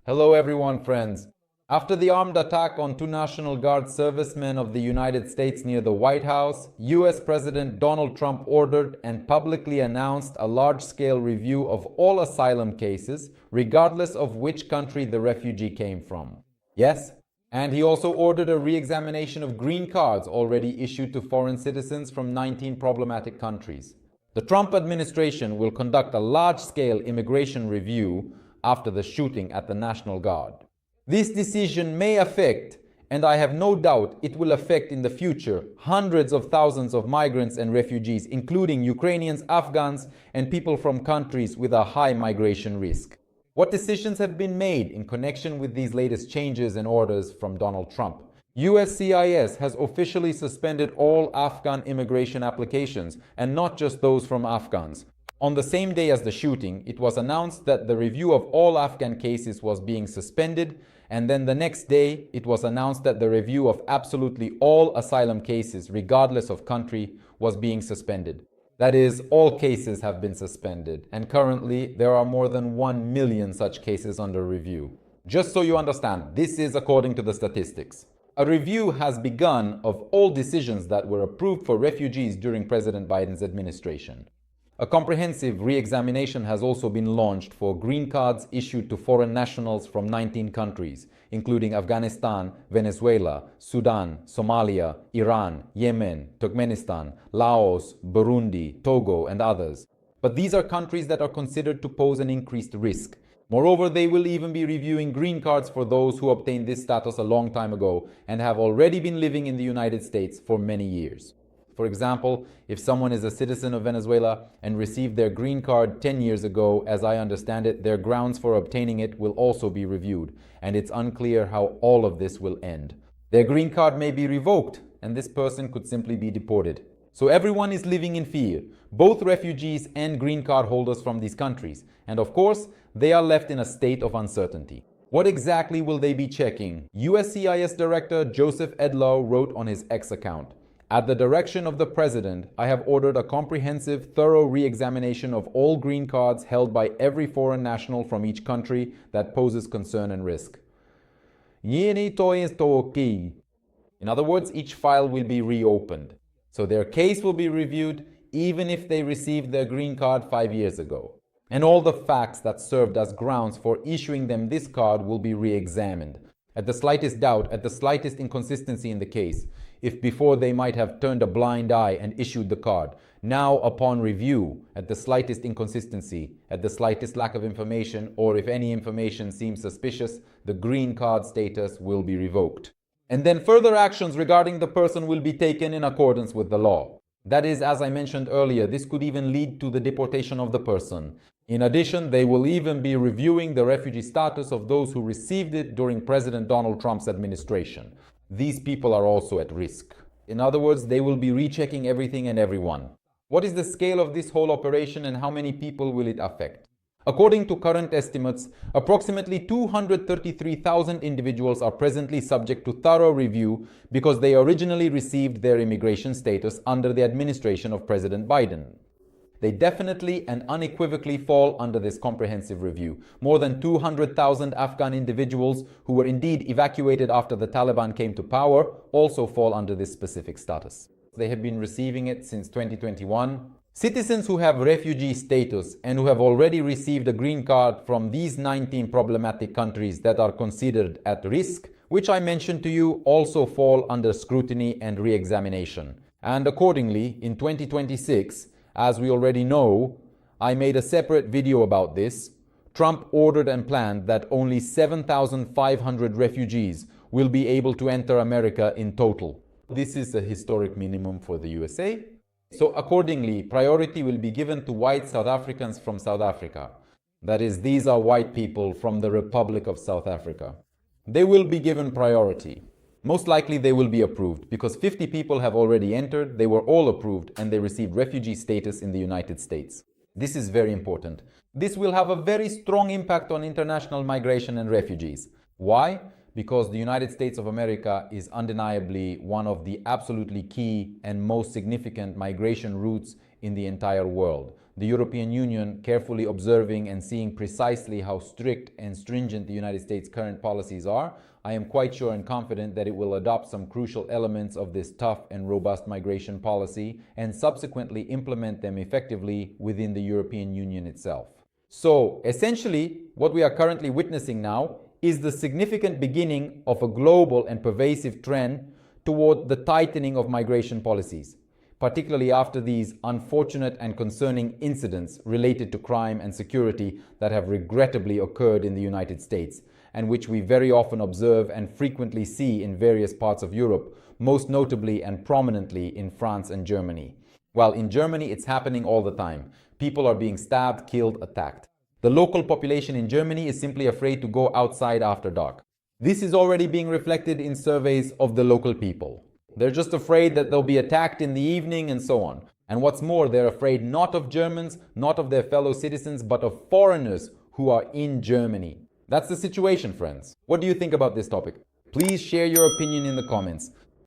Hello everyone, friends. After the armed attack on two National Guard servicemen of the United States near the White House, US President Donald Trump ordered and publicly announced a large-scale review of all asylum cases, regardless of which country the refugee came from. Yes, and he also ordered a re-examination of green cards already issued to foreign citizens from 19 problematic countries. The Trump administration will conduct a large-scale immigration review after the shooting at the National Guard. This decision may affect, and I have no doubt it will affect in the future, hundreds of thousands of migrants and refugees, including Ukrainians, Afghans, and people from countries with a high migration risk. What decisions have been made in connection with these latest changes and orders from Donald Trump? USCIS has officially suspended all Afghan immigration applications, and not just those from Afghans. On the same day as the shooting, it was announced that the review of all Afghan cases was being suspended, and then the next day it was announced that the review of absolutely all asylum cases, regardless of country, was being suspended. That is, all cases have been suspended, and currently there are more than 1 million such cases under review. Just so you understand, this is according to the statistics. A review has begun of all decisions that were approved for refugees during President Biden's administration. A comprehensive re-examination has also been launched for green cards issued to foreign nationals from 19 countries, including Afghanistan, Venezuela, Sudan, Somalia, Iran, Yemen, Turkmenistan, Laos, Burundi, Togo, and others. But these are countries that are considered to pose an increased risk. Moreover, they will even be reviewing green cards for those who obtained this status a long time ago and have already been living in the United States for many years. For example, if someone is a citizen of Venezuela and received their green card 10 years ago, as I understand it, their grounds for obtaining it will also be reviewed, and it's unclear how all of this will end. Their green card may be revoked, and this person could simply be deported. So everyone is living in fear, both refugees and green card holders from these countries, and of course, they are left in a state of uncertainty. What exactly will they be checking? USCIS Director Joseph Edlow wrote on his X account, "At the direction of the President, I have ordered a comprehensive, thorough re-examination of all green cards held by every foreign national from each country that poses concern and risk." In other words, each file will be reopened. So their case will be reviewed even if they received their green card 5 years ago. And all the facts that served as grounds for issuing them this card will be re-examined. At the slightest doubt, at the slightest inconsistency in the case, if before they might have turned a blind eye and issued the card, now upon review, at the slightest inconsistency, at the slightest lack of information, or if any information seems suspicious, the green card status will be revoked. And then further actions regarding the person will be taken in accordance with the law. That is, as I mentioned earlier, this could even lead to the deportation of the person. In addition, they will even be reviewing the refugee status of those who received it during President Donald Trump's administration. These people are also at risk. In other words, they will be rechecking everything and everyone. What is the scale of this whole operation and how many people will it affect? According to current estimates, approximately 233,000 individuals are presently subject to thorough review because they originally received their immigration status under the administration of President Biden. They definitely and unequivocally fall under this comprehensive review. More than 200,000 Afghan individuals who were indeed evacuated after the Taliban came to power also fall under this specific status. They have been receiving it since 2021. Citizens who have refugee status and who have already received a green card from these 19 problematic countries that are considered at risk, which I mentioned to you, also fall under scrutiny and re-examination. And accordingly, in 2026, as we already know, I made a separate video about this. Trump ordered and planned that only 7,500 refugees will be able to enter America in total. This is a historic minimum for the USA. So accordingly, priority will be given to white South Africans from South Africa. That is, these are white people from the Republic of South Africa. They will be given priority. Most likely they will be approved because 50 people have already entered, they were all approved, and they received refugee status in the United States. This is very important. This will have a very strong impact on international migration and refugees. Why? Because the United States of America is undeniably one of the absolutely key and most significant migration routes in the entire world. the European Union carefully observing and seeing precisely how strict and stringent the United States' current policies are, I am quite sure and confident that it will adopt some crucial elements of this tough and robust migration policy and subsequently implement them effectively within the European Union itself. So, essentially, what we are currently witnessing now is the significant beginning of a global and pervasive trend toward the tightening of migration policies, particularly after these unfortunate and concerning incidents related to crime and security that have regrettably occurred in the United States, and which we very often observe and frequently see in various parts of Europe, most notably and prominently in France and Germany. While in Germany, it's happening all the time. People are being stabbed, killed, attacked. The local population in Germany is simply afraid to go outside after dark. This is already being reflected in surveys of the local people. They're just afraid that they'll be attacked in the evening and so on. And what's more, they're afraid not of Germans, not of their fellow citizens, but of foreigners who are in Germany. That's the situation, friends. What do you think about this topic? Please share your opinion in the comments.